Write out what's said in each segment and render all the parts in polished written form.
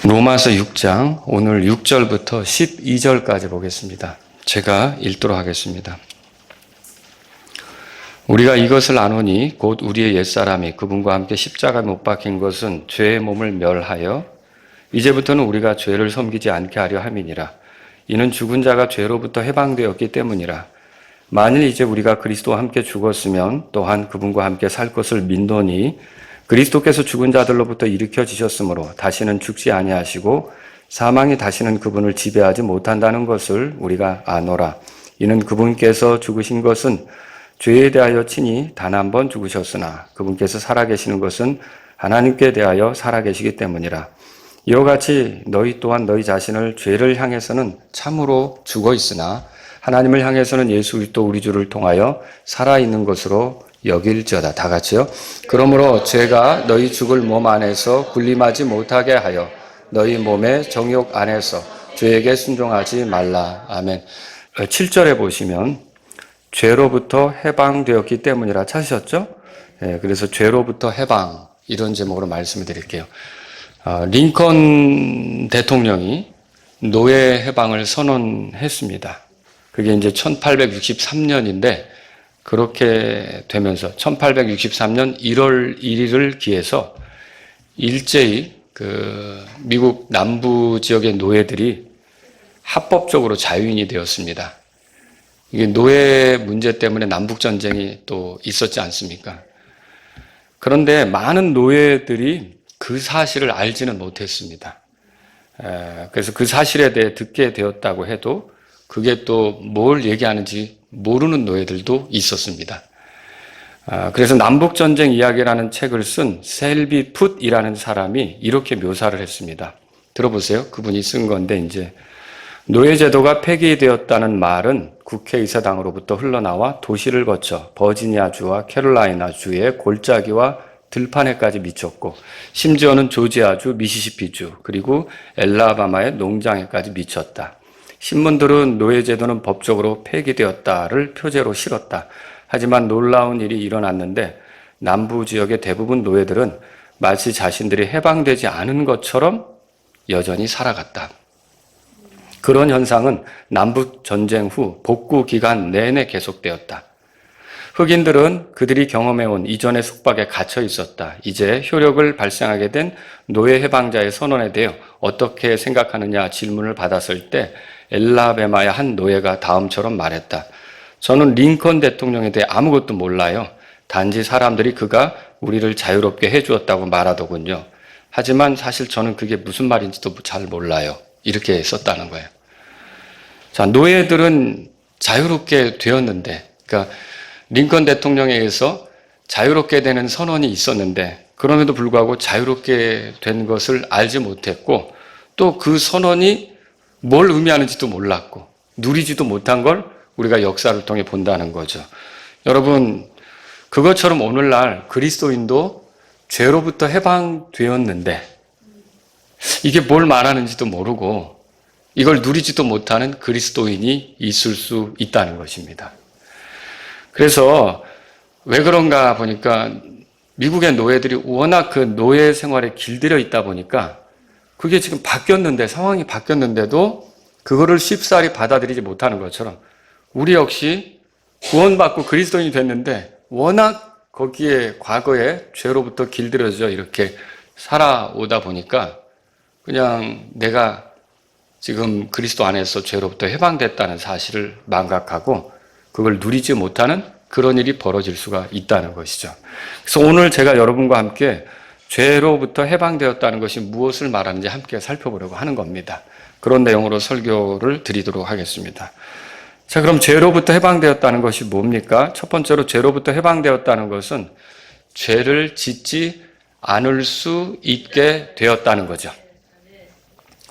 로마서 6장 오늘 6절부터 12절까지 보겠습니다. 제가 읽도록 하겠습니다. 우리가 이것을 아노니 곧 우리의 옛사람이 그분과 함께 십자가에 못 박힌 것은 죄의 몸을 멸하여 이제부터는 우리가 죄를 섬기지 않게 하려 함이니라. 이는 죽은 자가 죄로부터 해방되었기 때문이라. 만일 이제 우리가 그리스도와 함께 죽었으면 또한 그분과 함께 살 것을 믿노니 그리스도께서 죽은 자들로부터 일으켜지셨으므로 다시는 죽지 아니하시고 사망이 다시는 그분을 지배하지 못한다는 것을 우리가 아노라. 이는 그분께서 죽으신 것은 죄에 대하여 친히 단 한 번 죽으셨으나 그분께서 살아계시는 것은 하나님께 대하여 살아계시기 때문이라. 이와 같이 너희 또한 너희 자신을 죄를 향해서는 참으로 죽어 있으나 하나님을 향해서는 예수 그리스도 우리 주를 통하여 살아있는 것으로 여길지어다. 다 같이요. 그러므로 죄가 너희 죽을 몸 안에서 군림하지 못하게 하여 너희 몸의 정욕 안에서 죄에게 순종하지 말라. 아멘. 7절에 보시면 죄로부터 해방되었기 때문이라 찾으셨죠? 그래서 죄로부터 해방 이런 제목으로 말씀을 드릴게요. 링컨 대통령이 노예 해방을 선언했습니다. 그게 이제 1863년인데 그렇게 되면서 1863년 1월 1일을 기해서 일제히 미국 남부 지역의 노예들이 합법적으로 자유인이 되었습니다. 이게 노예 문제 때문에 남북전쟁이 또 있었지 않습니까? 그런데 많은 노예들이 그 사실을 알지는 못했습니다. 그래서 그 사실에 대해 듣게 되었다고 해도 그게 또 뭘 얘기하는지 모르는 노예들도 있었습니다. 그래서 남북전쟁 이야기라는 책을 쓴 셀비 풋이라는 사람이 이렇게 묘사를 했습니다. 들어보세요. 그분이 쓴 건데 이제 노예제도가 폐기되었다는 말은 국회의사당으로부터 흘러나와 도시를 거쳐 버지니아주와 캐롤라이나주의 골짜기와 들판에까지 미쳤고 심지어는 조지아주, 미시시피주 그리고 엘라바마의 농장에까지 미쳤다. 신문들은 노예제도는 법적으로 폐기되었다를 표제로 실었다. 하지만 놀라운 일이 일어났는데 남부 지역의 대부분 노예들은 마치 자신들이 해방되지 않은 것처럼 여전히 살아갔다. 그런 현상은 남북전쟁 후 복구 기간 내내 계속되었다. 흑인들은 그들이 경험해온 이전의 속박에 갇혀 있었다. 이제 효력을 발생하게 된 노예 해방자의 선언에 대해 어떻게 생각하느냐 질문을 받았을 때 엘라베마의 한 노예가 다음처럼 말했다. 저는 링컨 대통령에 대해 아무것도 몰라요. 단지 사람들이 그가 우리를 자유롭게 해주었다고 말하더군요. 하지만 사실 저는 그게 무슨 말인지도 잘 몰라요. 이렇게 썼다는 거예요. 자, 노예들은 자유롭게 되었는데, 그러니까 링컨 대통령에 의해서 자유롭게 되는 선언이 있었는데 그럼에도 불구하고 자유롭게 된 것을 알지 못했고 또 그 선언이 뭘 의미하는지도 몰랐고 누리지도 못한 걸 우리가 역사를 통해 본다는 거죠. 여러분, 그것처럼 오늘날 그리스도인도 죄로부터 해방되었는데 이게 뭘 말하는지도 모르고 이걸 누리지도 못하는 그리스도인이 있을 수 있다는 것입니다. 그래서 왜 그런가 보니까 미국의 노예들이 워낙 그 노예 생활에 길들여 있다 보니까 그게 지금 바뀌었는데 상황이 바뀌었는데도 그거를 쉽사리 받아들이지 못하는 것처럼 우리 역시 구원받고 그리스도인이 됐는데 워낙 거기에 과거에 죄로부터 길들여져 이렇게 살아오다 보니까 그냥 내가 지금 그리스도 안에서 죄로부터 해방됐다는 사실을 망각하고 그걸 누리지 못하는 그런 일이 벌어질 수가 있다는 것이죠. 그래서 오늘 제가 여러분과 함께 죄로부터 해방되었다는 것이 무엇을 말하는지 함께 살펴보려고 하는 겁니다. 그런 내용으로 설교를 드리도록 하겠습니다. 자, 그럼 죄로부터 해방되었다는 것이 뭡니까? 첫 번째로 죄로부터 해방되었다는 것은 죄를 짓지 않을 수 있게 되었다는 거죠.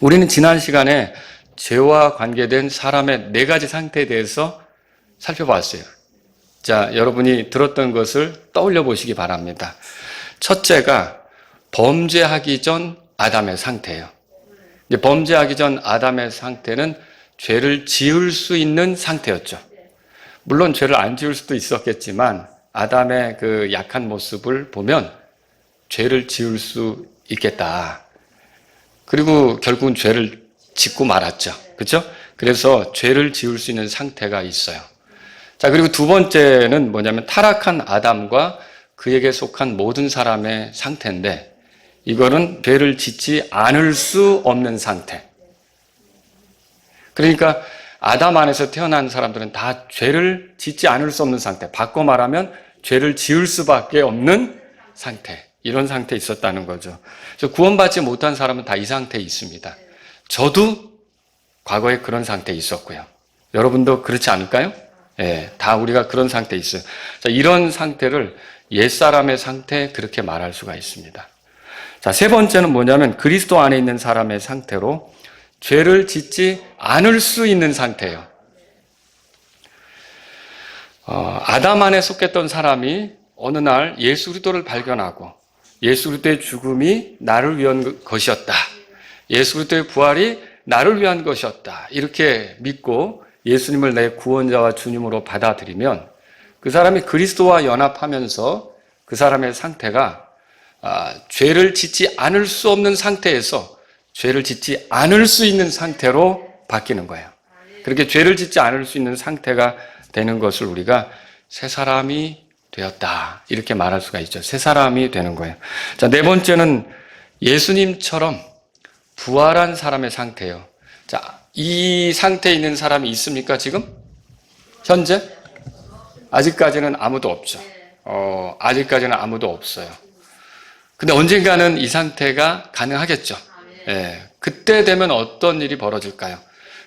우리는 지난 시간에 죄와 관계된 사람의 4가지 상태에 대해서 살펴봤어요. 자, 여러분이 들었던 것을 떠올려 보시기 바랍니다. 첫째가 범죄하기 전 아담의 상태예요. 이제 범죄하기 전 아담의 상태는 죄를 지을 수 있는 상태였죠. 물론 죄를 안 지을 수도 있었겠지만 아담의 그 약한 모습을 보면 죄를 지을 수 있겠다. 그리고 결국은 죄를 짓고 말았죠. 그렇죠? 그래서 죄를 지을 수 있는 상태가 있어요. 자, 그리고 두 번째는 뭐냐면 타락한 아담과 그에게 속한 모든 사람의 상태인데, 이거는 죄를 짓지 않을 수 없는 상태. 그러니까 아담 안에서 태어난 사람들은 다 죄를 짓지 않을 수 없는 상태. 바꿔 말하면 죄를 지을 수밖에 없는 상태. 이런 상태에 있었다는 거죠. 그래서 구원받지 못한 사람은 다 이 상태에 있습니다. 저도 과거에 그런 상태에 있었고요. 여러분도 그렇지 않을까요? 예, 다 우리가 그런 상태에 있어요. 자, 이런 상태를 옛사람의 상태, 그렇게 말할 수가 있습니다. 자, 세 번째는 뭐냐면 그리스도 안에 있는 사람의 상태로 죄를 짓지 않을 수 있는 상태예요. 아담 안에 속했던 사람이 어느 날 예수 그리스도를 발견하고 예수 그리스도의 죽음이 나를 위한 것이었다. 예수 그리스도의 부활이 나를 위한 것이었다. 이렇게 믿고 예수님을 내 구원자와 주님으로 받아들이면 그 사람이 그리스도와 연합하면서 그 사람의 상태가 죄를 짓지 않을 수 없는 상태에서 죄를 짓지 않을 수 있는 상태로 바뀌는 거예요. 그렇게 죄를 짓지 않을 수 있는 상태가 되는 것을 우리가 새 사람이 되었다, 이렇게 말할 수가 있죠. 새 사람이 되는 거예요. 자, 네 번째는 예수님처럼 부활한 사람의 상태예요. 자, 이 상태에 있는 사람이 있습니까, 지금? 현재? 아직까지는 아무도 없죠. 아직까지는 아무도 없어요. 근데 언젠가는 이 상태가 가능하겠죠. 예, 그때 되면 어떤 일이 벌어질까요?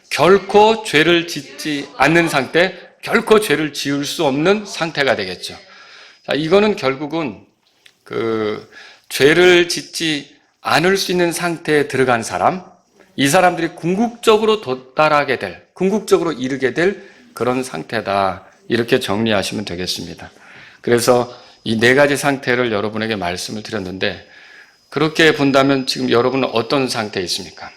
결코 죄를 짓지 않는 상태, 결코 죄를 지을 수 없는 상태가 되겠죠. 자, 이거는 결국은 죄를 짓지 않을 수 있는 상태에 들어간 사람, 이 사람들이 궁극적으로 도달하게 될, 궁극적으로 이르게 될 그런 상태다, 이렇게 정리하시면 되겠습니다. 그래서 이 네 가지 상태를 여러분에게 말씀을 드렸는데, 그렇게 본다면 지금 여러분은 어떤 상태에 있습니까?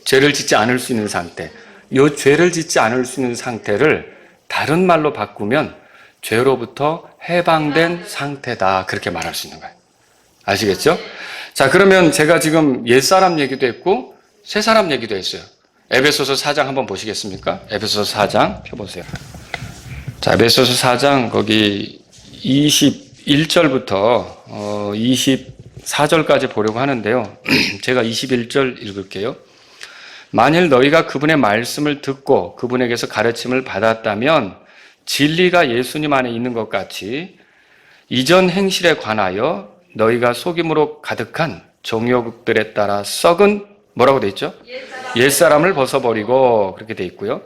죄를 짓지 않을 수 있는 상태. 이 죄를 짓지 않을 수 있는 상태를 다른 말로 바꾸면 죄로부터 해방된 상태다, 그렇게 말할 수 있는 거예요. 아시겠죠? 자, 그러면 제가 지금 옛사람 얘기도 했고 새사람 얘기도 했어요. 에베소서 4장 한번 보시겠습니까? 에베소서 4장 펴보세요. 자, 에베소서 4장 거기 21절부터 24절까지 보려고 하는데요. 제가 21절 읽을게요. 만일 너희가 그분의 말씀을 듣고 그분에게서 가르침을 받았다면 진리가 예수님 안에 있는 것 같이 이전 행실에 관하여 너희가 속임으로 가득한 정욕들에 따라 썩은, 뭐라고 돼 있죠? 옛사람을 벗어버리고, 그렇게 돼 있고요.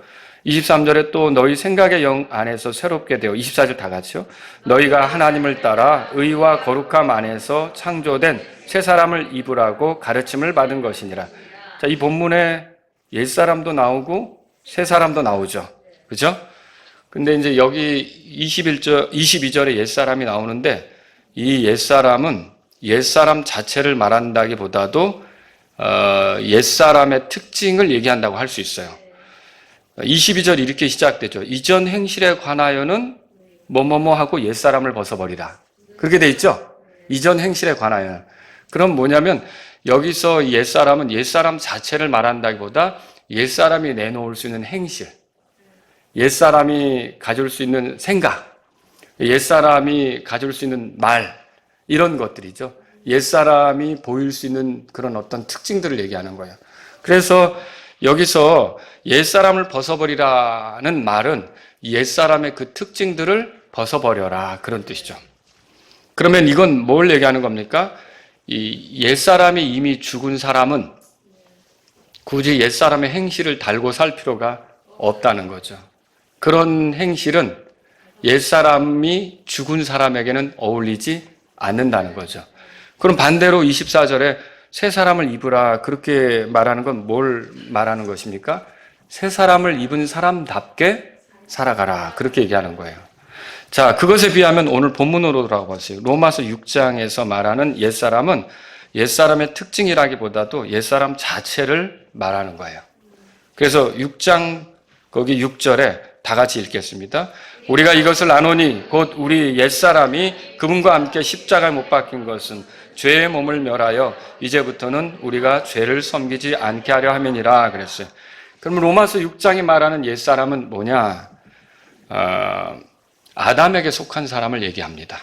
23절에 또 너희 생각의 영 안에서 새롭게 되어, 24절 다 같이요. 너희가 하나님을 따라 의와 거룩함 안에서 창조된 새 사람을 입으라고 가르침을 받은 것이니라. 자, 이 본문에 옛사람도 나오고 새 사람도 나오죠. 그죠? 근데 이제 여기 22절에 옛사람이 나오는데, 이 옛사람은 옛사람 자체를 말한다기보다도 옛사람의 특징을 얘기한다고 할 수 있어요. 22절 이렇게 시작되죠. 이전 행실에 관하여는 뭐뭐뭐하고 옛사람을 벗어버리라. 그렇게 돼 있죠? 이전 행실에 관하여. 그럼 뭐냐면 여기서 옛사람은 옛사람 자체를 말한다기보다 옛사람이 내놓을 수 있는 행실, 옛사람이 가질 수 있는 생각, 옛사람이 가질 수 있는 말, 이런 것들이죠. 옛사람이 보일 수 있는 그런 어떤 특징들을 얘기하는 거예요. 그래서 여기서 옛사람을 벗어버리라는 말은 옛사람의 그 특징들을 벗어버려라, 그런 뜻이죠. 그러면 이건 뭘 얘기하는 겁니까? 이 옛사람이 이미 죽은 사람은 굳이 옛사람의 행실을 달고 살 필요가 없다는 거죠. 그런 행실은 옛사람이 죽은 사람에게는 어울리지 않는다는 거죠. 그럼 반대로 24절에 새 사람을 입으라, 그렇게 말하는 건 뭘 말하는 것입니까? 새 사람을 입은 사람답게 살아가라, 그렇게 얘기하는 거예요. 자, 그것에 비하면 오늘 본문으로 돌아가보세요. 로마서 6장에서 말하는 옛사람은 옛사람의 특징이라기보다도 옛사람 자체를 말하는 거예요. 그래서 6장 거기 6절에 다 같이 읽겠습니다. 우리가 이것을 아노니 곧 우리 옛사람이 그분과 함께 십자가에 못 박힌 것은 죄의 몸을 멸하여 이제부터는 우리가 죄를 섬기지 않게 하려 함이니라 그랬어요. 그럼 로마서 6장이 말하는 옛사람은 뭐냐? 아담에게 속한 사람을 얘기합니다.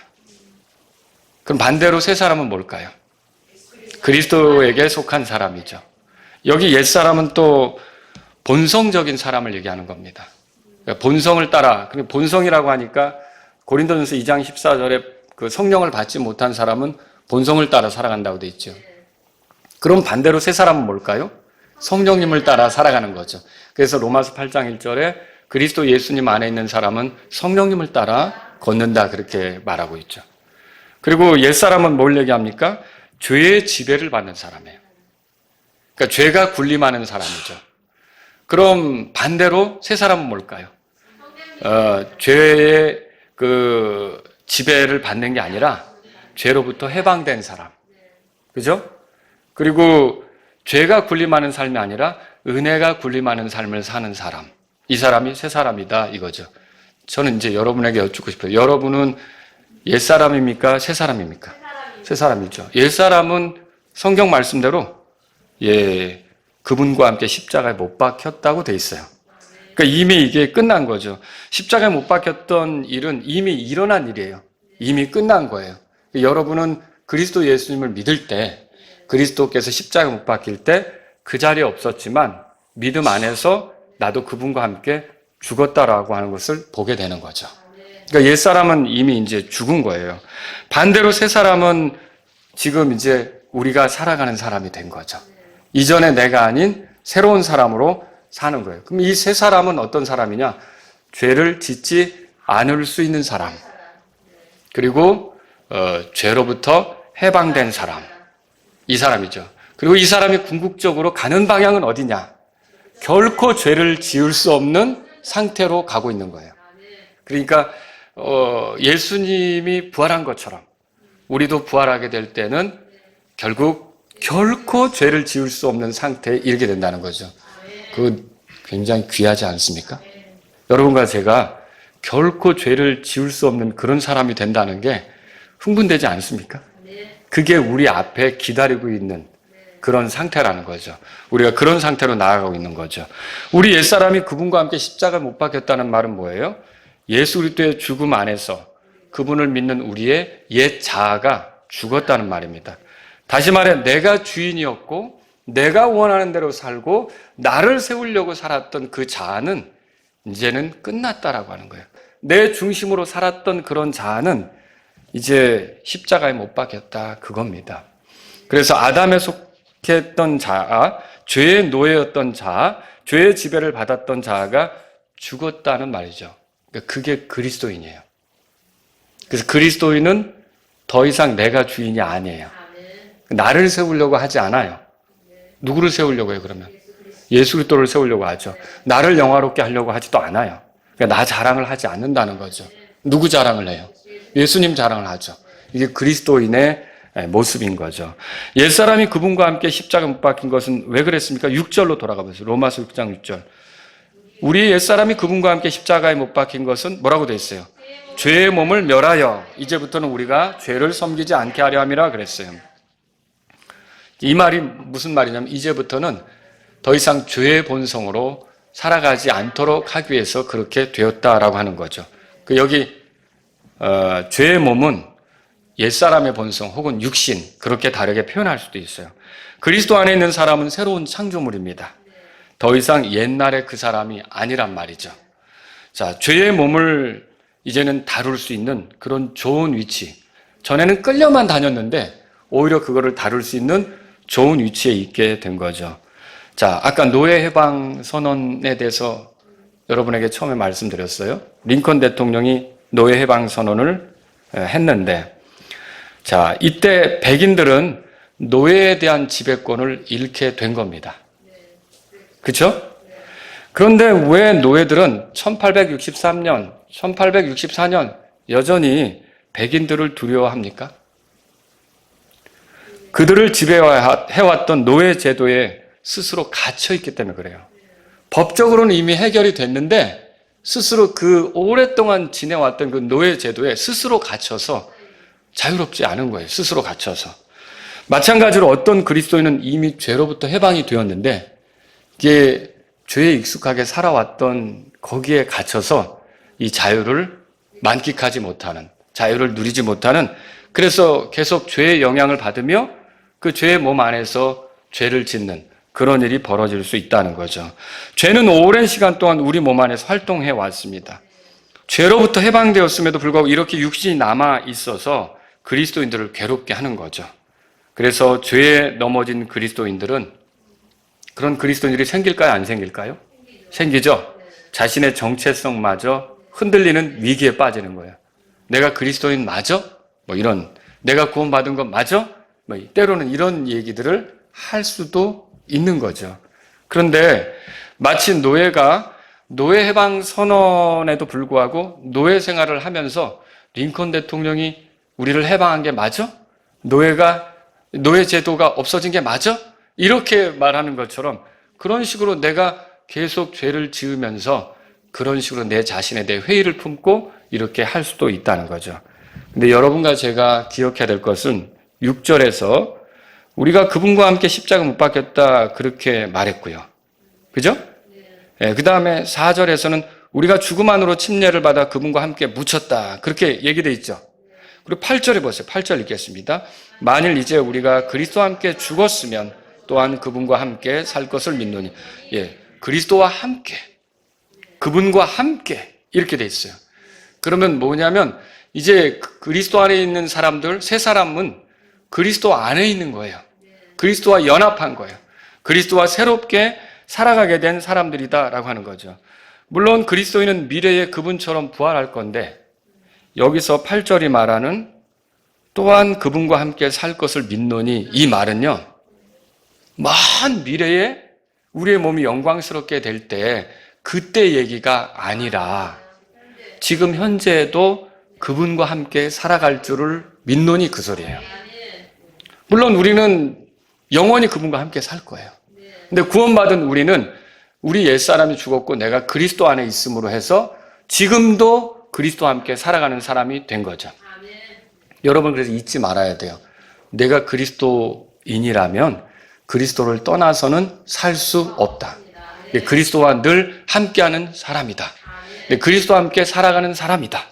그럼 반대로 새 사람은 뭘까요? 그리스도에게 속한 사람이죠. 여기 옛사람은 또 본성적인 사람을 얘기하는 겁니다. 본성을 따라, 본성이라고 하니까 고린도전서 2장 14절에 그 성령을 받지 못한 사람은 본성을 따라 살아간다고 돼 있죠. 그럼 반대로 새 사람은 뭘까요? 성령님을 따라 살아가는 거죠. 그래서 로마서 8장 1절에 그리스도 예수님 안에 있는 사람은 성령님을 따라 걷는다 그렇게 말하고 있죠. 그리고 옛사람은 뭘 얘기합니까? 죄의 지배를 받는 사람이에요. 그러니까 죄가 군림하는 사람이죠. 그럼 반대로 새 사람은 뭘까요? 죄의 그 지배를 받는 게 아니라 죄로부터 해방된 사람. 그죠? 그리고 죄가 군림하는 삶이 아니라 은혜가 군림하는 삶을 사는 사람. 이 사람이 새 사람이다 이거죠. 저는 이제 여러분에게 여쭙고 싶어요. 여러분은 옛 사람입니까? 새 사람입니까? 새 사람이죠. 옛 사람은 성경 말씀대로 그분과 함께 십자가에 못 박혔다고 돼 있어요. 그러니까 이미 이게 끝난 거죠. 십자가에 못 박혔던 일은 이미 일어난 일이에요. 이미 끝난 거예요. 여러분은 그리스도 예수님을 믿을 때, 그리스도께서 십자가에 못 박힐 때 그 자리에 없었지만 믿음 안에서 나도 그분과 함께 죽었다라고 하는 것을 보게 되는 거죠. 그러니까 옛 사람은 이미 이제 죽은 거예요. 반대로 새 사람은 지금 이제 우리가 살아가는 사람이 된 거죠. 이전에 내가 아닌 새로운 사람으로 사는 거예요. 그럼 이 새 사람은 어떤 사람이냐? 죄를 짓지 않을 수 있는 사람. 그리고 죄로부터 해방된 사람. 이 사람이죠. 그리고 이 사람이 궁극적으로 가는 방향은 어디냐? 결코 죄를 지을 수 없는 상태로 가고 있는 거예요. 그러니까 예수님이 부활한 것처럼 우리도 부활하게 될 때는 결코 죄를 지을 수 없는 상태에 이르게 된다는 거죠. 그거 굉장히 귀하지 않습니까? 여러분과 제가 결코 죄를 지을 수 없는 그런 사람이 된다는 게 흥분되지 않습니까? 그게 우리 앞에 기다리고 있는 그런 상태라는 거죠. 우리가 그런 상태로 나아가고 있는 거죠. 우리 옛사람이 그분과 함께 십자가에 못 박혔다는 말은 뭐예요? 예수 그리스도의 죽음 안에서 그분을 믿는 우리의 옛 자아가 죽었다는 말입니다. 다시 말해 내가 주인이었고 내가 원하는 대로 살고 나를 세우려고 살았던 그 자아는 이제는 끝났다라고 하는 거예요. 내 중심으로 살았던 그런 자아는 이제 십자가에 못 박혔다 그겁니다. 그래서 아담에 속했던 자아, 죄의 노예였던 자아, 죄의 지배를 받았던 자아가 죽었다는 말이죠. 그게 그리스도인이에요. 그래서 그리스도인은 더 이상 내가 주인이 아니에요. 나를 세우려고 하지 않아요. 누구를 세우려고 해요, 그러면? 예수 그리스도를 세우려고 하죠. 나를 영화롭게 하려고 하지도 않아요. 그러니까 나 자랑을 하지 않는다는 거죠. 누구 자랑을 해요? 예수님 자랑을 하죠. 이게 그리스도인의 모습인 거죠. 옛사람이 그분과 함께 십자가에 못 박힌 것은 왜 그랬습니까? 6절로 돌아가 보세요. 로마서 6장 6절. 우리 옛사람이 그분과 함께 십자가에 못 박힌 것은 뭐라고 되어 있어요? 죄의 몸을 멸하여 이제부터는 우리가 죄를 섬기지 않게 하려 함이라 그랬어요. 이 말이 무슨 말이냐면 이제부터는 더 이상 죄의 본성으로 살아가지 않도록 하기 위해서 그렇게 되었다라고 하는 거죠. 여기 죄의 몸은 옛사람의 본성 혹은 육신 그렇게 다르게 표현할 수도 있어요. 그리스도 안에 있는 사람은 새로운 창조물입니다. 더 이상 옛날의 그 사람이 아니란 말이죠. 자, 죄의 몸을 이제는 다룰 수 있는 그런 좋은 위치. 전에는 끌려만 다녔는데 오히려 그거를 다룰 수 있는 좋은 위치에 있게 된 거죠. 자, 아까 노예 해방 선언에 대해서 여러분에게 처음에 말씀드렸어요. 링컨 대통령이 노예 해방 선언을 했는데 자, 이때 백인들은 노예에 대한 지배권을 잃게 된 겁니다. 그렇죠? 그런데 왜 노예들은 1864년 여전히 백인들을 두려워합니까? 그들을 지배해왔던 노예 제도에 스스로 갇혀있기 때문에 그래요. 법적으로는 이미 해결이 됐는데 스스로 그 오랫동안 지내왔던 그 노예 제도에 스스로 갇혀서 자유롭지 않은 거예요. 스스로 갇혀서. 마찬가지로 어떤 그리스도인은 이미 죄로부터 해방이 되었는데 이게 죄에 익숙하게 살아왔던 거기에 갇혀서 이 자유를 만끽하지 못하는, 자유를 누리지 못하는, 그래서 계속 죄의 영향을 받으며 그 죄의 몸 안에서 죄를 짓는 그런 일이 벌어질 수 있다는 거죠. 죄는 오랜 시간 동안 우리 몸 안에서 활동해 왔습니다. 죄로부터 해방되었음에도 불구하고 이렇게 육신이 남아 있어서 그리스도인들을 괴롭게 하는 거죠. 그래서 죄에 넘어진 그리스도인들은, 그런 그리스도인들이 생길까요? 안 생길까요? 생기죠. 자신의 정체성마저 흔들리는 위기에 빠지는 거예요. 내가 그리스도인 맞아? 뭐 이런, 내가 구원받은 것 맞아? 뭐 때로는 이런 얘기들을 할 수도 있는 거죠. 그런데 마치 노예가 노예 해방 선언에도 불구하고 노예 생활을 하면서 링컨 대통령이 우리를 해방한 게 맞아? 노예 제도가 없어진 게 맞아? 이렇게 말하는 것처럼 그런 식으로 내가 계속 죄를 지으면서 그런 식으로 내 자신에 대해 회의를 품고 이렇게 할 수도 있다는 거죠. 근데 여러분과 제가 기억해야 될 것은 6절에서 우리가 그분과 함께 십자가 못 박혔다 그렇게 말했고요. 그죠? 네, 그 다음에 4절에서는 우리가 죽음 안으로 침례를 받아 그분과 함께 묻혔다 그렇게 얘기되어 있죠. 그리고 8절에 보세요. 8절 읽겠습니다. 만일 이제 우리가 그리스도와 함께 죽었으면 또한 그분과 함께 살 것을 믿노니. 예, 그리스도와 함께, 그분과 함께 이렇게 돼 있어요. 그러면 뭐냐면 이제 그리스도 안에 있는 사람들, 세 사람은 그리스도 안에 있는 거예요. 그리스도와 연합한 거예요. 그리스도와 새롭게 살아가게 된 사람들이다라고 하는 거죠. 물론 그리스도인은 미래에 그분처럼 부활할 건데 여기서 8절이 말하는 또한 그분과 함께 살 것을 믿노니 이 말은요, 먼 미래에 우리의 몸이 영광스럽게 될 때 그때 얘기가 아니라 지금 현재에도 그분과 함께 살아갈 줄을 믿노니 그 소리예요. 물론 우리는 영원히 그분과 함께 살 거예요. 근데 구원받은 우리는 우리 옛사람이 죽었고 내가 그리스도 안에 있음으로 해서 지금도 그리스도와 함께 살아가는 사람이 된 거죠. 여러분 그래서 잊지 말아야 돼요. 내가 그리스도인이라면 그리스도를 떠나서는 살 수 없다. 그리스도와 늘 함께하는 사람이다. 그리스도와 함께 살아가는 사람이다.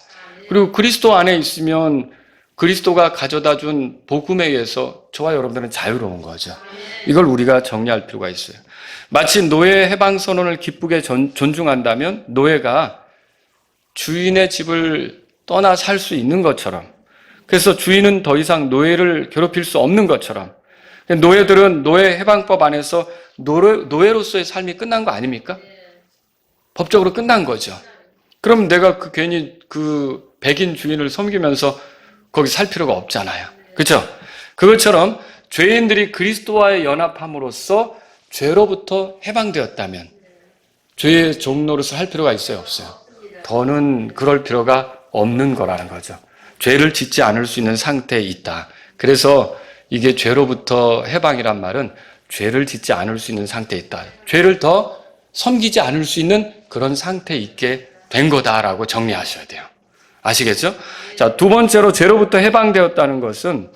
그리고 그리스도 안에 있으면 그리스도가 가져다 준 복음에 의해서 저와 여러분들은 자유로운 거죠. 이걸 우리가 정리할 필요가 있어요. 마치 노예 해방 선언을 기쁘게 존중한다면 노예가 주인의 집을 떠나 살 수 있는 것처럼, 그래서 주인은 더 이상 노예를 괴롭힐 수 없는 것처럼, 노예들은 노예 해방법 안에서 노예로서의 삶이 끝난 거 아닙니까? 법적으로 끝난 거죠. 그럼 내가 괜히 그 백인 주인을 섬기면서 거기 살 필요가 없잖아요. 그렇죠? 그것처럼 죄인들이 그리스도와의 연합함으로써 죄로부터 해방되었다면 죄의 종로로서 할 필요가 있어요? 없어요? 더는 그럴 필요가 없는 거라는 거죠. 죄를 짓지 않을 수 있는 상태에 있다. 그래서 이게 죄로부터 해방이란 말은 죄를 짓지 않을 수 있는 상태에 있다. 죄를 더 섬기지 않을 수 있는 그런 상태에 있게 된 거다라고 정리하셔야 돼요. 아시겠죠? 자, 두 번째로 죄로부터 해방되었다는 것은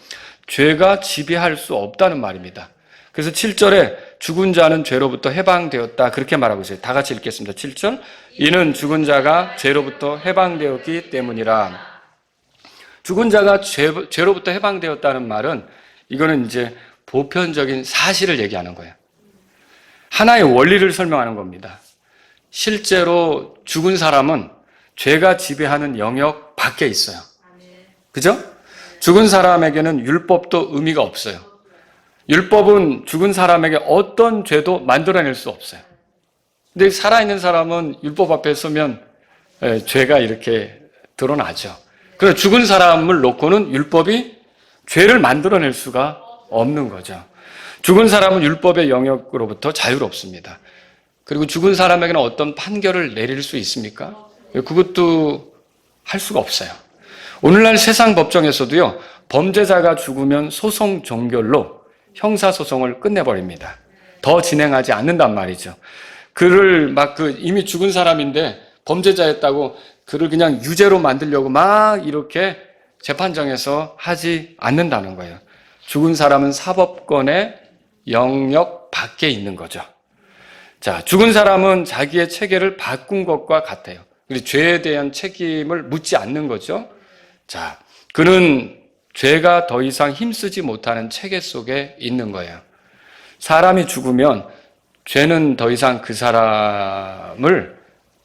죄가 지배할 수 없다는 말입니다. 그래서 7절에 죽은 자는 죄로부터 해방되었다 그렇게 말하고 있어요. 다 같이 읽겠습니다. 7절. 이는 죽은 자가 죄로부터 해방되었기 때문이라. 죽은 자가 죄로부터 해방되었다는 말은 이거는 이제 보편적인 사실을 얘기하는 거예요. 하나의 원리를 설명하는 겁니다. 실제로 죽은 사람은 죄가 지배하는 영역 밖에 있어요. 그죠? 죽은 사람에게는 율법도 의미가 없어요. 율법은 죽은 사람에게 어떤 죄도 만들어낼 수 없어요. 근데 살아있는 사람은 율법 앞에 서면 죄가 이렇게 드러나죠. 그래서 죽은 사람을 놓고는 율법이 죄를 만들어낼 수가 없는 거죠. 죽은 사람은 율법의 영역으로부터 자유롭습니다. 그리고 죽은 사람에게는 어떤 판결을 내릴 수 있습니까? 그것도 할 수가 없어요. 오늘날 세상 법정에서도요, 범죄자가 죽으면 소송 종결로 형사소송을 끝내버립니다. 더 진행하지 않는단 말이죠. 이미 죽은 사람인데 범죄자였다고 그를 그냥 유죄로 만들려고 막 이렇게 재판정에서 하지 않는다는 거예요. 죽은 사람은 사법권의 영역 밖에 있는 거죠. 자, 죽은 사람은 자기의 체계를 바꾼 것과 같아요. 그리고 죄에 대한 책임을 묻지 않는 거죠. 자, 그는 죄가 더 이상 힘쓰지 못하는 체계 속에 있는 거예요. 사람이 죽으면 죄는 더 이상 그 사람을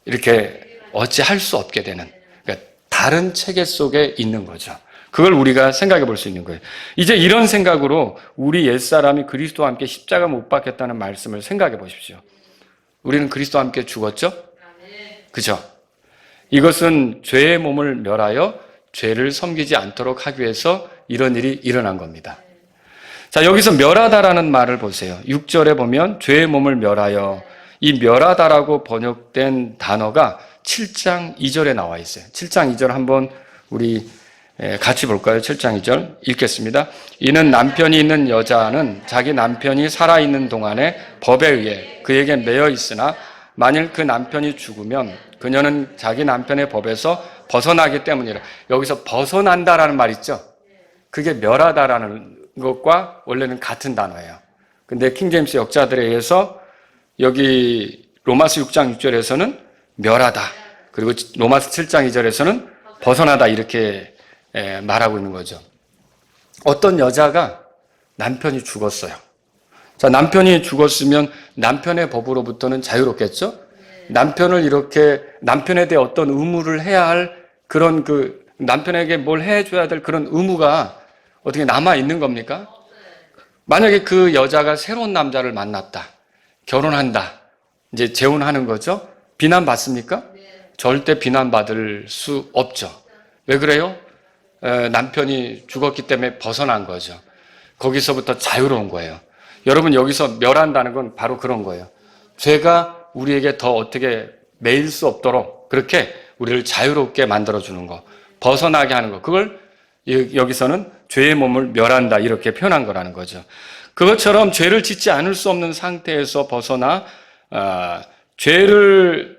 이렇게 어찌할 수 없게 되는, 그러니까 다른 체계 속에 있는 거죠. 그걸 우리가 생각해 볼 수 있는 거예요. 이제 이런 생각으로 우리 옛사람이 그리스도와 함께 십자가 못 박혔다는 말씀을 생각해 보십시오. 우리는 그리스도와 함께 죽었죠? 그죠? 이것은 죄의 몸을 멸하여 죄를 섬기지 않도록 하기 위해서 이런 일이 일어난 겁니다. 자, 여기서 멸하다라는 말을 보세요. 6절에 보면 죄의 몸을 멸하여, 이 멸하다라고 번역된 단어가 7장 2절에 나와 있어요. 7장 2절 한번 우리 같이 볼까요? 7장 2절 읽겠습니다. 이는 남편이 있는 여자는 자기 남편이 살아있는 동안에 법에 의해 그에게 매여 있으나 만일 그 남편이 죽으면 그녀는 자기 남편의 법에서 벗어나기 때문이라. 여기서 벗어난다라는 말 있죠? 그게 멸하다라는 것과 원래는 같은 단어예요. 근데 킹제임스 역자들에 의해서 여기 로마서 6장 6절에서는 멸하다, 그리고 로마서 7장 2절에서는 벗어나다 이렇게 말하고 있는 거죠. 어떤 여자가 남편이 죽었어요. 자, 남편이 죽었으면 남편의 법으로부터는 자유롭겠죠? 남편을 이렇게, 남편에 대해 어떤 의무를 해야 할 그런 남편에게 뭘 해줘야 될 그런 의무가 어떻게 남아 있는 겁니까? 만약에 그 여자가 새로운 남자를 만났다, 결혼한다, 이제 재혼하는 거죠? 비난받습니까? 절대 비난받을 수 없죠. 왜 그래요? 남편이 죽었기 때문에 벗어난 거죠. 거기서부터 자유로운 거예요. 여러분, 여기서 멸한다는 건 바로 그런 거예요. 죄가 우리에게 더 어떻게 매일 수 없도록 그렇게 우리를 자유롭게 만들어주는 거, 벗어나게 하는 거, 그걸 여기서는 죄의 몸을 멸한다 이렇게 표현한 거라는 거죠. 그것처럼 죄를 짓지 않을 수 없는 상태에서 벗어나 죄를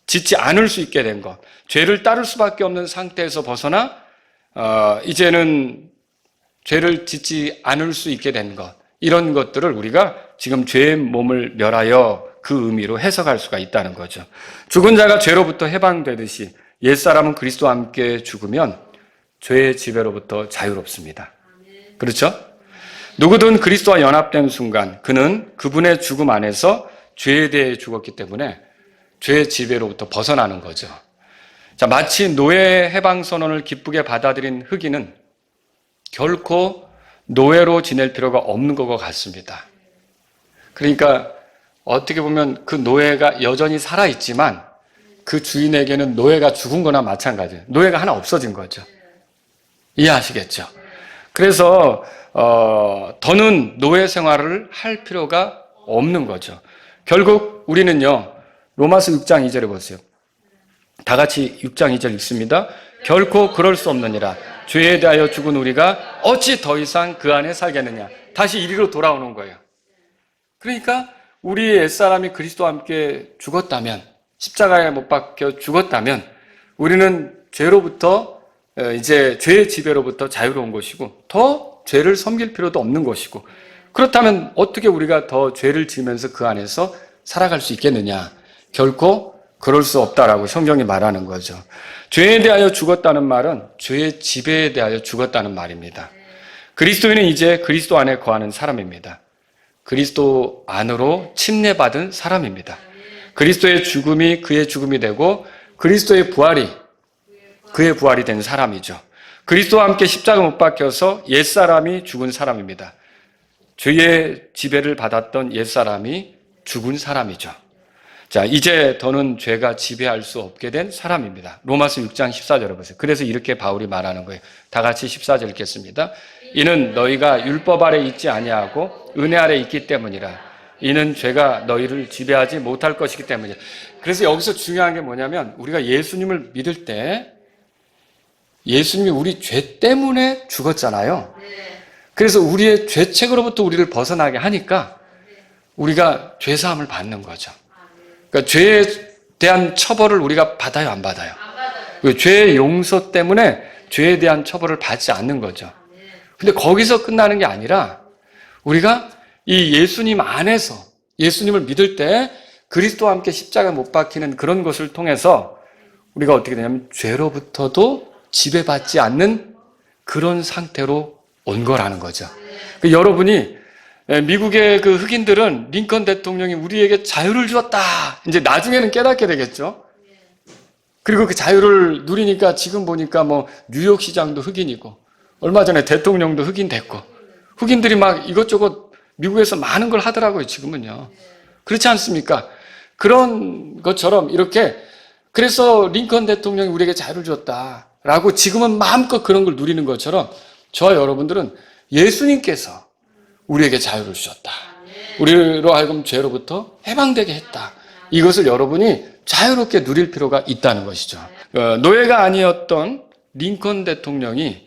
짓지 않을 수 있게 된 것, 죄를 따를 수밖에 없는 상태에서 벗어나 이제는 죄를 짓지 않을 수 있게 된 것, 이런 것들을 우리가 지금 죄의 몸을 멸하여 그 의미로 해석할 수가 있다는 거죠. 죽은 자가 죄로부터 해방되듯이 옛사람은 그리스도와 함께 죽으면 죄의 지배로부터 자유롭습니다. 그렇죠? 누구든 그리스도와 연합된 순간 그는 그분의 죽음 안에서 죄에 대해 죽었기 때문에 죄의 지배로부터 벗어나는 거죠. 자, 마치 노예 해방 선언을 기쁘게 받아들인 흑인은 결코 노예로 지낼 필요가 없는 것과 같습니다. 그러니까 어떻게 보면 그 노예가 여전히 살아있지만 그 주인에게는 노예가 죽은 거나 마찬가지예요. 노예가 하나 없어진 거죠. 이해하시겠죠? 그래서 더는 노예 생활을 할 필요가 없는 거죠. 결국 우리는요, 로마서 6장 2절에 보세요. 다 같이 6장 2절 읽습니다. 결코 그럴 수 없느니라. 죄에 대하여 죽은 우리가 어찌 더 이상 그 안에 살겠느냐. 다시 이리로 돌아오는 거예요. 그러니까 우리의 옛사람이 그리스도와 함께 죽었다면, 십자가에 못 박혀 죽었다면 우리는 죄로부터, 이제 죄의 지배로부터 자유로운 것이고 더 죄를 섬길 필요도 없는 것이고, 그렇다면 어떻게 우리가 더 죄를 지으면서 그 안에서 살아갈 수 있겠느냐. 결코 그럴 수 없다라고 성경이 말하는 거죠. 죄에 대하여 죽었다는 말은 죄의 지배에 대하여 죽었다는 말입니다. 그리스도인은 이제 그리스도 안에 거하는 사람입니다. 그리스도 안으로 침례받은 사람입니다. 그리스도의 죽음이 그의 죽음이 되고 그리스도의 부활이 그의 부활이 된 사람이죠. 그리스도와 함께 십자가 못 박혀서 옛사람이 죽은 사람입니다. 죄의 지배를 받았던 옛사람이 죽은 사람이죠. 자, 이제 더는 죄가 지배할 수 없게 된 사람입니다. 로마서 6장 14절을 보세요. 그래서 이렇게 바울이 말하는 거예요. 다 같이 14절 읽겠습니다. 이는 너희가 율법 아래 있지 아니하고 은혜 아래 있기 때문이라. 이는 죄가 너희를 지배하지 못할 것이기 때문이라. 그래서 여기서 중요한 게 뭐냐면 우리가 예수님을 믿을 때 예수님이 우리 죄 때문에 죽었잖아요. 그래서 우리의 죄책으로부터 우리를 벗어나게 하니까 우리가 죄사함을 받는 거죠. 그러니까 죄의 대한 처벌을 우리가 받아요, 안 받아요? 죄의 용서 때문에 죄에 대한 처벌을 받지 않는 거죠. 근데 거기서 끝나는 게 아니라 우리가 이 예수님 안에서 예수님을 믿을 때 그리스도와 함께 십자가에 못 박히는 그런 것을 통해서 우리가 어떻게 되냐면 죄로부터도 지배받지 않는 그런 상태로 온 거라는 거죠. 여러분이 미국의 그 흑인들은 링컨 대통령이 우리에게 자유를 주었다. 이제 나중에는 깨닫게 되겠죠. 그리고 그 자유를 누리니까 지금 보니까 뭐 뉴욕 시장도 흑인이고 얼마 전에 대통령도 흑인 됐고 흑인들이 막 이것저것 미국에서 많은 걸 하더라고요, 지금은요. 그렇지 않습니까? 그런 것처럼 이렇게 그래서 링컨 대통령이 우리에게 자유를 주었다라고 지금은 마음껏 그런 걸 누리는 것처럼 저와 여러분들은 예수님께서 우리에게 자유를 주셨다. 우리로 하여금 죄로부터 해방되게 했다. 이것을 여러분이 자유롭게 누릴 필요가 있다는 것이죠. 노예가 아니었던 링컨 대통령이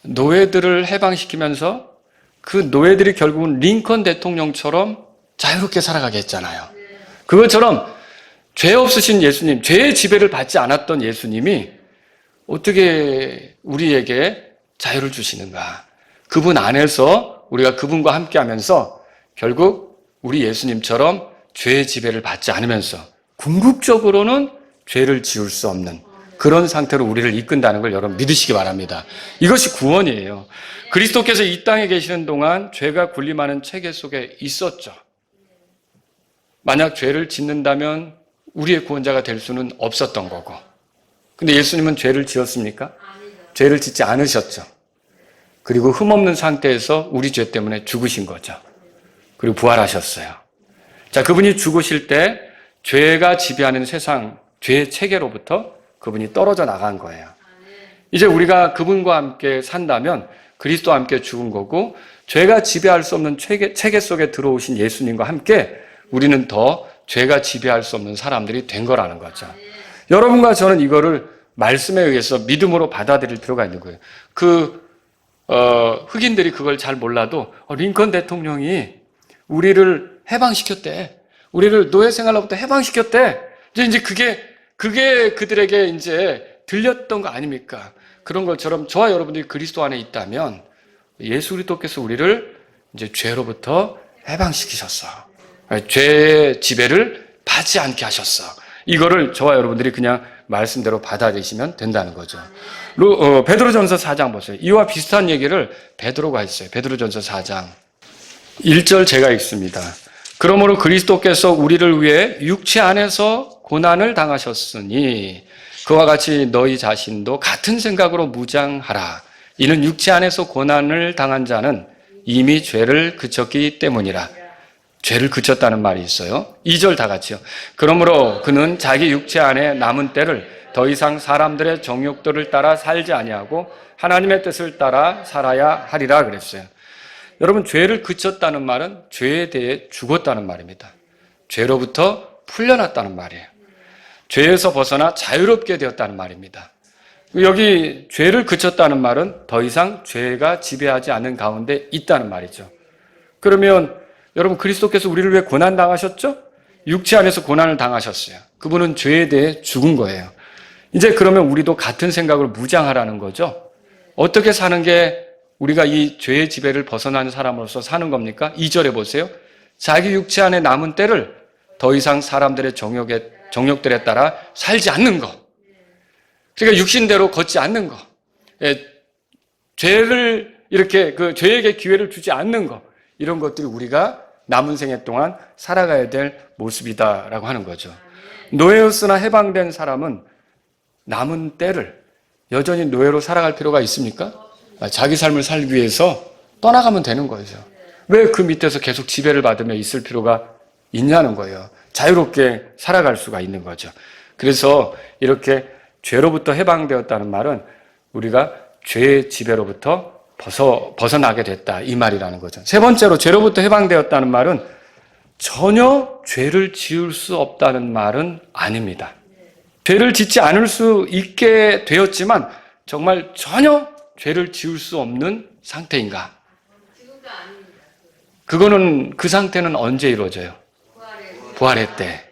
노예들을 해방시키면서 그 노예들이 결국은 링컨 대통령처럼 자유롭게 살아가게 했잖아요. 그것처럼 죄 없으신 예수님, 죄의 지배를 받지 않았던 예수님이 어떻게 우리에게 자유를 주시는가? 그분 안에서 우리가 그분과 함께 하면서 결국 우리 예수님처럼 죄의 지배를 받지 않으면서 궁극적으로는 죄를 지을 수 없는 그런 상태로 우리를 이끈다는 걸 여러분 믿으시기 바랍니다. 이것이 구원이에요. 그리스도께서 이 땅에 계시는 동안 죄가 군림하는 체계 속에 있었죠. 만약 죄를 짓는다면 우리의 구원자가 될 수는 없었던 거고. 근데 예수님은 죄를 지었습니까? 죄를 짓지 않으셨죠. 그리고 흠없는 상태에서 우리 죄 때문에 죽으신 거죠. 그리고 부활하셨어요. 자, 그분이 죽으실 때 죄가 지배하는 세상, 죄의 체계로부터 그분이 떨어져 나간 거예요. 이제 우리가 그분과 함께 산다면 그리스도와 함께 죽은 거고 죄가 지배할 수 없는 체계 속에 들어오신 예수님과 함께 우리는 더 죄가 지배할 수 없는 사람들이 된 거라는 거죠. 여러분과 저는 이거를 말씀에 의해서 믿음으로 받아들일 필요가 있는 거예요. 흑인들이 그걸 잘 몰라도 링컨 대통령이 우리를 해방시켰대. 우리를 노예 생활로부터 해방시켰대. 이제 그게 그들에게 이제 들렸던 거 아닙니까? 그런 것처럼 저와 여러분들이 그리스도 안에 있다면 예수 그리스도께서 우리를 이제 죄로부터 해방시키셨어. 죄의 지배를 받지 않게 하셨어. 이거를 저와 여러분들이 그냥 말씀대로 받아들이시면 된다는 거죠. 베드로전서 4장 보세요. 이와 비슷한 얘기를 베드로가 했어요. 베드로전서 4장 1절 제가 읽습니다. 그러므로 그리스도께서 우리를 위해 육체 안에서 고난을 당하셨으니 그와 같이 너희 자신도 같은 생각으로 무장하라. 이는 육체 안에서 고난을 당한 자는 이미 죄를 그쳤기 때문이라. 죄를 그쳤다는 말이 있어요. 2절 다 같이요. 그러므로 그는 자기 육체 안에 남은 때를 더 이상 사람들의 정욕들을 따라 살지 아니하고 하나님의 뜻을 따라 살아야 하리라 그랬어요. 여러분, 죄를 그쳤다는 말은 죄에 대해 죽었다는 말입니다. 죄로부터 풀려났다는 말이에요. 죄에서 벗어나 자유롭게 되었다는 말입니다. 여기 죄를 그쳤다는 말은 더 이상 죄가 지배하지 않는 가운데 있다는 말이죠. 그러면 여러분, 그리스도께서 우리를 위해 고난 당하셨죠? 육체 안에서 고난을 당하셨어요. 그분은 죄에 대해 죽은 거예요. 이제 그러면 우리도 같은 생각으로 무장하라는 거죠. 어떻게 사는 게 우리가 이 죄의 지배를 벗어나는 사람으로서 사는 겁니까? 2절에 보세요. 자기 육체 안에 남은 때를 더 이상 사람들의 정욕들에 따라 살지 않는 것. 그러니까 육신대로 걷지 않는 것. 죄를 이렇게 죄에게 기회를 주지 않는 것. 이런 것들이 우리가 남은 생애 동안 살아가야 될 모습이다라고 하는 거죠. 노예였으나 해방된 사람은 남은 때를 여전히 노예로 살아갈 필요가 있습니까? 자기 삶을 살기 위해서 떠나가면 되는 거죠. 왜 그 밑에서 계속 지배를 받으며 있을 필요가 있냐는 거예요. 자유롭게 살아갈 수가 있는 거죠. 그래서 이렇게 죄로부터 해방되었다는 말은 우리가 죄의 지배로부터 벗어나게 됐다, 이 말이라는 거죠. 세 번째로 죄로부터 해방되었다는 말은 전혀 죄를 지을 수 없다는 말은 아닙니다. 죄를 짓지 않을 수 있게 되었지만 정말 전혀 죄를 지을 수 없는 상태인가? 그거는 그 상태는 언제 이루어져요? 부활의 때.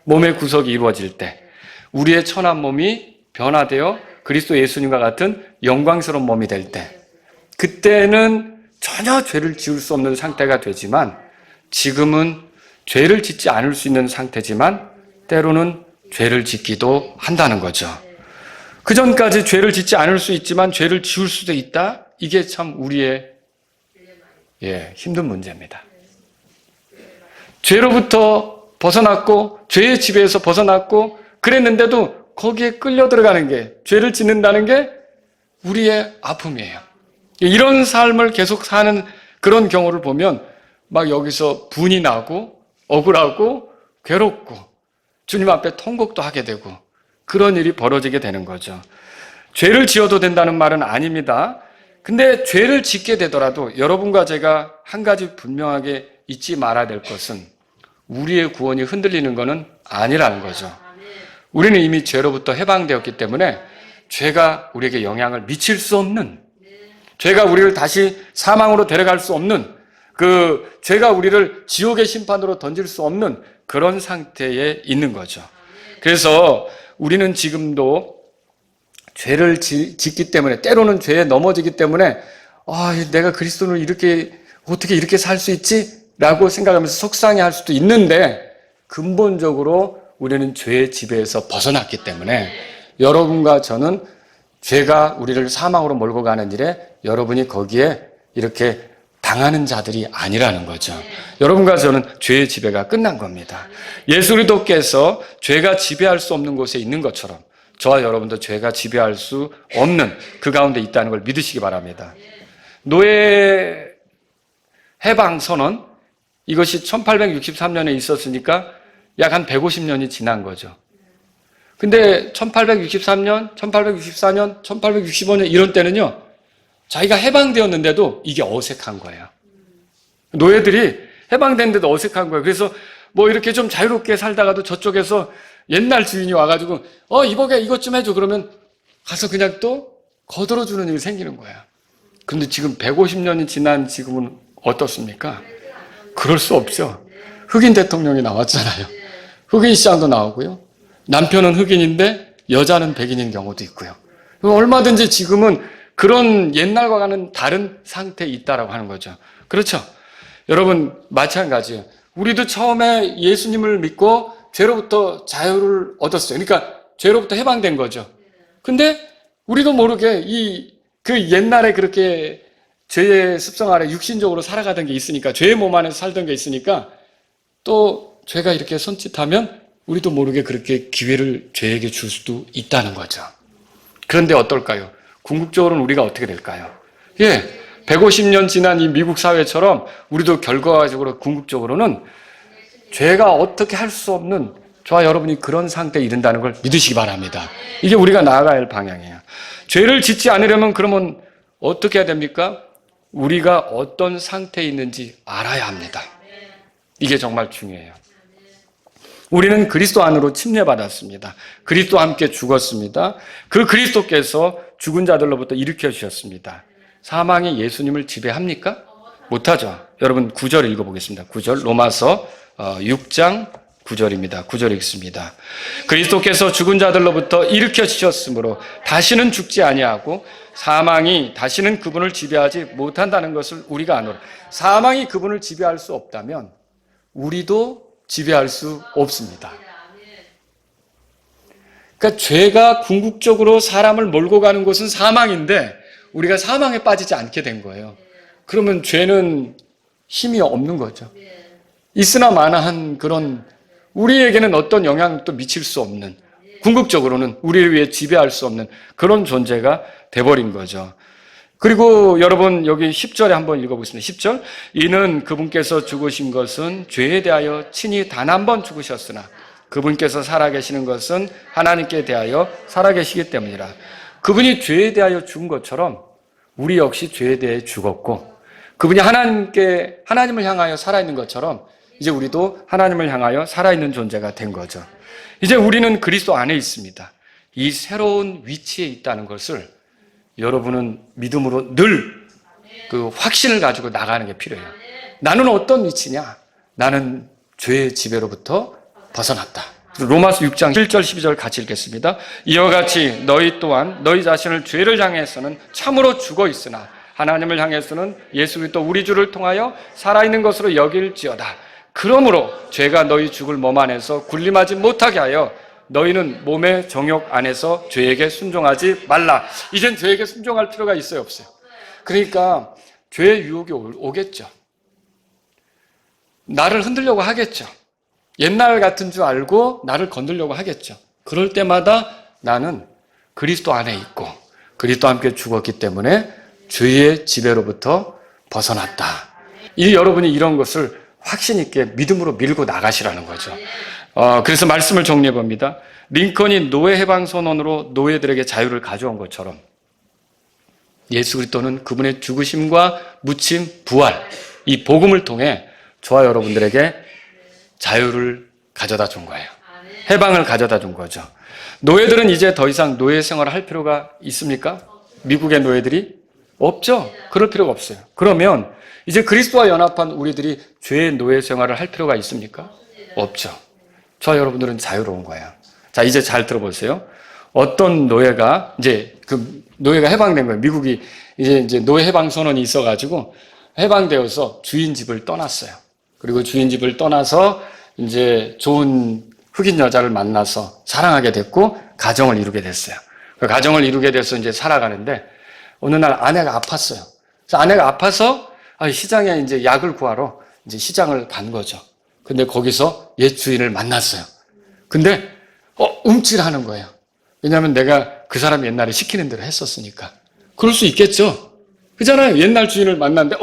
몸의 구속이 이루어질 때, 우리의 천한 몸이 변화되어 그리스도 예수님과 같은 영광스러운 몸이 될 때, 그때는 전혀 죄를 지을 수 없는 상태가 되지만, 지금은 죄를 짓지 않을 수 있는 상태지만 때로는 죄를 짓기도 한다는 거죠. 그 전까지 죄를 짓지 않을 수 있지만 죄를 지을 수도 있다? 이게 참 우리의 힘든 문제입니다. 죄로부터 벗어났고 죄의 지배에서 벗어났고 그랬는데도 거기에 끌려 들어가는 게, 죄를 짓는다는 게 우리의 아픔이에요. 이런 삶을 계속 사는 그런 경우를 보면 막 여기서 분이 나고 억울하고 괴롭고 주님 앞에 통곡도 하게 되고 그런 일이 벌어지게 되는 거죠. 죄를 지어도 된다는 말은 아닙니다. 근데 죄를 짓게 되더라도 여러분과 제가 한 가지 분명하게 잊지 말아야 될 것은 우리의 구원이 흔들리는 것은 아니라는 거죠. 우리는 이미 죄로부터 해방되었기 때문에 죄가 우리에게 영향을 미칠 수 없는, 죄가 우리를 다시 사망으로 데려갈 수 없는, 그 죄가 우리를 지옥의 심판으로 던질 수 없는 그런 상태에 있는 거죠. 그래서 우리는 지금도 죄를 짓기 때문에, 때로는 죄에 넘어지기 때문에 내가 그리스도를 어떻게 이렇게 살 수 있지? 라고 생각하면서 속상해할 수도 있는데, 근본적으로 우리는 죄의 지배에서 벗어났기 때문에 여러분과 저는 죄가 우리를 사망으로 몰고 가는 일에 여러분이 거기에 이렇게 당하는 자들이 아니라는 거죠. 여러분과 저는 죄의 지배가 끝난 겁니다. 예수 그리스도께서 죄가 지배할 수 없는 곳에 있는 것처럼 저와 여러분도 죄가 지배할 수 없는 그 가운데 있다는 걸 믿으시기 바랍니다. 노예 해방 선언, 이것이 1863년에 있었으니까 약 한 150년이 지난 거죠. 근데 1863년, 1864년, 1865년 이런 때는요, 자기가 해방되었는데도 이게 어색한 거예요. 노예들이 해방됐는데도 어색한 거예요. 그래서 뭐 이렇게 좀 자유롭게 살다가도 저쪽에서 옛날 주인이 와가지고 이보게 이것 좀 해줘. 그러면 가서 그냥 또 거들어주는 일이 생기는 거야. 근데 지금 150년이 지난 지금은 어떻습니까? 그럴 수 없죠. 흑인 대통령이 나왔잖아요. 흑인 시장도 나오고요. 남편은 흑인인데 여자는 백인인 경우도 있고요. 얼마든지 지금은 그런 옛날과는 다른 상태에 있다라고 하는 거죠. 그렇죠? 여러분 마찬가지예요. 우리도 처음에 예수님을 믿고 죄로부터 자유를 얻었어요. 그러니까 죄로부터 해방된 거죠. 근데 우리도 모르게 그 옛날에 그렇게 죄의 습성 아래 육신적으로 살아가던 게 있으니까, 죄의 몸 안에서 살던 게 있으니까 또 죄가 이렇게 손짓하면 우리도 모르게 그렇게 기회를 죄에게 줄 수도 있다는 거죠. 그런데 어떨까요? 궁극적으로는 우리가 어떻게 될까요? 150년 지난 이 미국 사회처럼 우리도 결과적으로 궁극적으로는 죄가 어떻게 할 수 없는, 저와 여러분이 그런 상태에 이른다는 걸 믿으시기 바랍니다. 이게 우리가 나아가야 할 방향이에요. 죄를 짓지 않으려면 그러면 어떻게 해야 됩니까? 우리가 어떤 상태에 있는지 알아야 합니다. 이게 정말 중요해요. 우리는 그리스도 안으로 침례받았습니다. 그리스도와 함께 죽었습니다. 그 그리스도께서 죽은 자들로부터 일으켜 주셨습니다. 사망이 예수님을 지배합니까? 못하죠. 여러분 9절 읽어보겠습니다. 9절 로마서 6장 9절입니다. 9절 읽습니다. 그리스도께서 죽은 자들로부터 일으켜 주셨으므로 다시는 죽지 아니하고 사망이 다시는 그분을 지배하지 못한다는 것을 우리가 아노라. 사망이 그분을 지배할 수 없다면 우리도 지배할 수 없습니다. 그러니까 죄가 궁극적으로 사람을 몰고 가는 곳은 사망인데 우리가 사망에 빠지지 않게 된 거예요. 그러면 죄는 힘이 없는 거죠. 있으나 마나한 그런, 우리에게는 어떤 영향도 미칠 수 없는, 궁극적으로는 우리를 위해 지배할 수 없는 그런 존재가 돼버린 거죠. 그리고 여러분 여기 10절에 한번 읽어보겠습니다. 10절. 이는 그분께서 죽으신 것은 죄에 대하여 친히 단 한 번 죽으셨으나 그분께서 살아계시는 것은 하나님께 대하여 살아계시기 때문이라. 그분이 죄에 대하여 죽은 것처럼 우리 역시 죄에 대해 죽었고, 그분이 하나님을 향하여 살아있는 것처럼 이제 우리도 하나님을 향하여 살아있는 존재가 된 거죠. 이제 우리는 그리스도 안에 있습니다. 이 새로운 위치에 있다는 것을 여러분은 믿음으로 늘 그 확신을 가지고 나가는 게 필요해요. 나는 어떤 위치냐? 나는 죄의 지배로부터 벗어났다. 로마서 6장 1절 12절 같이 읽겠습니다. 이와 같이 너희 또한 너희 자신을 죄를 향해서는 참으로 죽어 있으나 하나님을 향해서는 예수 그리스도 우리 주를 통하여 살아있는 것으로 여길지어다. 그러므로 죄가 너희 죽을 몸 안에서 군림하지 못하게 하여 너희는 몸의 정욕 안에서 죄에게 순종하지 말라. 이젠 죄에게 순종할 필요가 있어요, 없어요? 그러니까 죄의 유혹이 오겠죠. 나를 흔들려고 하겠죠. 옛날 같은 줄 알고 나를 건들려고 하겠죠. 그럴 때마다 나는 그리스도 안에 있고 그리스도와 함께 죽었기 때문에 죄의 지배로부터 벗어났다. 여러분이 이런 것을 확신 있게 믿음으로 밀고 나가시라는 거죠. 그래서 말씀을 정리해 봅니다. 링컨이 노예 해방 선언으로 노예들에게 자유를 가져온 것처럼 예수 그리스도는 그분의 죽으심과 묻힘, 부활, 이 복음을 통해 저와 여러분들에게 자유를 가져다 준 거예요. 해방을 가져다 준 거죠. 노예들은 이제 더 이상 노예 생활을 할 필요가 있습니까? 미국의 노예들이? 없죠. 그럴 필요가 없어요. 그러면 이제 그리스도와 연합한 우리들이 죄의 노예 생활을 할 필요가 있습니까? 없죠. 저와 여러분들은 자유로운 거예요. 자, 이제 잘 들어보세요. 어떤 노예가 노예가 해방된 거예요. 미국이 이제 노예 해방 선언이 있어가지고 해방되어서 주인 집을 떠났어요. 그리고 주인 집을 떠나서 이제 좋은 흑인 여자를 만나서 사랑하게 됐고 가정을 이루게 됐어요. 그 가정을 이루게 돼서 이제 살아가는데 어느 날 아내가 아팠어요. 그래서 아내가 아파서 시장에 이제 약을 구하러 이제 시장을 간 거죠. 근데 거기서 옛 주인을 만났어요. 근데 움찔하는 거예요. 왜냐하면 내가 그 사람이 옛날에 시키는 대로 했었으니까. 그럴 수 있겠죠. 그잖아요. 옛날 주인을 만났는데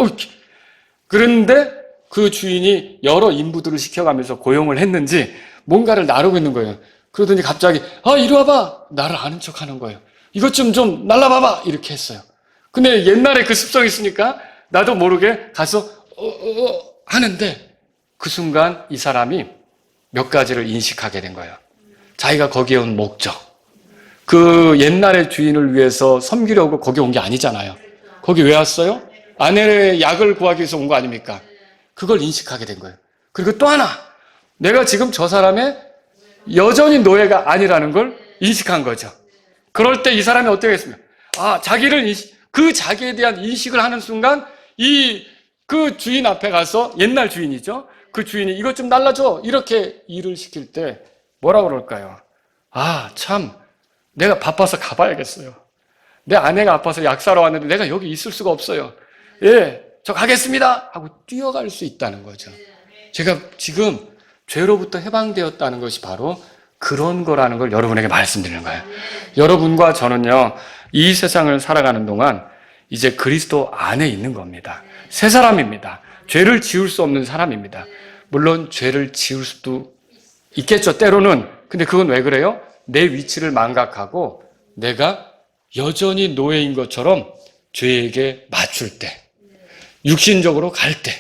그런데 그 주인이 여러 인부들을 시켜가면서 고용을 했는지 뭔가를 나르고 있는 거예요. 그러더니 갑자기 이리 와봐. 나를 아는 척하는 거예요. 이것 좀 날라봐봐. 이렇게 했어요. 근데 옛날에 그 습성이 있으니까 나도 모르게 가서 하는데 그 순간 이 사람이 몇 가지를 인식하게 된 거예요. 자기가 거기에 온 목적. 그 옛날의 주인을 위해서 섬기려고 거기 온 게 아니잖아요. 거기 왜 왔어요? 아내의 약을 구하기 위해서 온 거 아닙니까? 그걸 인식하게 된 거예요. 그리고 또 하나, 내가 지금 저 사람의 여전히 노예가 아니라는 걸 인식한 거죠. 그럴 때 이 사람이 어떻게 했습니까? 그 자기에 대한 인식을 하는 순간 그 주인 앞에 가서 옛날 주인이죠. 그 주인이 이것 좀 날라줘. 이렇게 일을 시킬 때 뭐라고 그럴까요? 참 내가 바빠서 가봐야겠어요. 내 아내가 아파서 약 사러 왔는데 내가 여기 있을 수가 없어요. 저 가겠습니다 하고 뛰어갈 수 있다는 거죠. 제가 지금 죄로부터 해방되었다는 것이 바로 그런 거라는 걸 여러분에게 말씀드리는 거예요. 여러분과 저는요, 이 세상을 살아가는 동안 이제 그리스도 안에 있는 겁니다. 새 사람입니다. 죄를 지을 수 없는 사람입니다. 물론 죄를 지을 수도 있겠죠, 때로는. 근데 그건 왜 그래요? 내 위치를 망각하고 내가 여전히 노예인 것처럼 죄에게 맞출 때, 육신적으로 갈 때,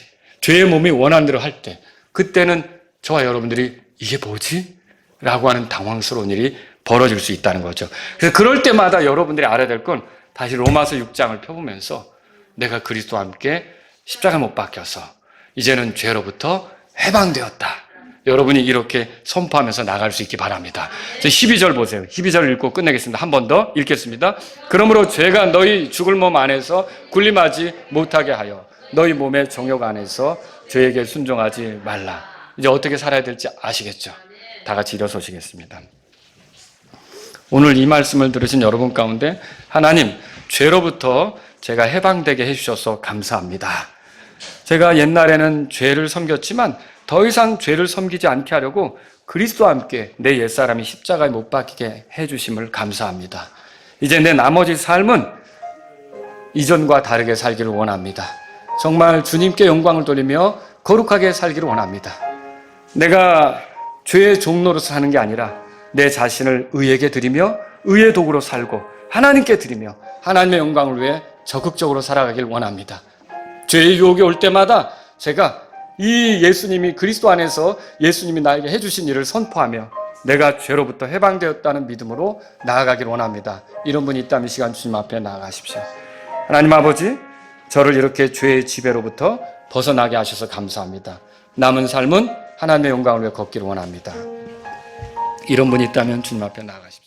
죄의 몸이 원하는 대로 할 때, 그때는 저와 여러분들이 이게 뭐지? 라고 하는 당황스러운 일이 벌어질 수 있다는 거죠. 그래서 그럴 때마다 여러분들이 알아야 될 건 다시 로마서 6장을 펴보면서 내가 그리스도와 함께 십자가 못 박혀서 이제는 죄로부터 해방되었다. 여러분이 이렇게 선포하면서 나갈 수 있기 바랍니다. 12절 보세요. 12절 읽고 끝내겠습니다. 한 번 더 읽겠습니다. 그러므로 죄가 너희 죽을 몸 안에서 군림하지 못하게 하여 너희 몸의 정욕 안에서 죄에게 순종하지 말라. 이제 어떻게 살아야 될지 아시겠죠? 다 같이 일어서시겠습니다. 오늘 이 말씀을 들으신 여러분 가운데 하나님, 죄로부터 제가 해방되게 해주셔서 감사합니다. 제가 옛날에는 죄를 섬겼지만 더 이상 죄를 섬기지 않게 하려고 그리스도와 함께 내 옛사람이 십자가에 못 박히게 해주심을 감사합니다. 이제 내 나머지 삶은 이전과 다르게 살기를 원합니다. 정말 주님께 영광을 돌리며 거룩하게 살기를 원합니다. 내가 죄의 종로로서 사는 게 아니라 내 자신을 의에게 드리며 의의 도구로 살고 하나님께 드리며 하나님의 영광을 위해 적극적으로 살아가길 원합니다. 죄의 유혹이 올 때마다 제가 이 예수님이 그리스도 안에서 예수님이 나에게 해주신 일을 선포하며 내가 죄로부터 해방되었다는 믿음으로 나아가길 원합니다. 이런 분이 있다면 이 시간 주님 앞에 나아가십시오. 하나님 아버지, 저를 이렇게 죄의 지배로부터 벗어나게 하셔서 감사합니다. 남은 삶은 하나님의 영광을 위해 걷기를 원합니다. 이런 분이 있다면 주님 앞에 나가십시오.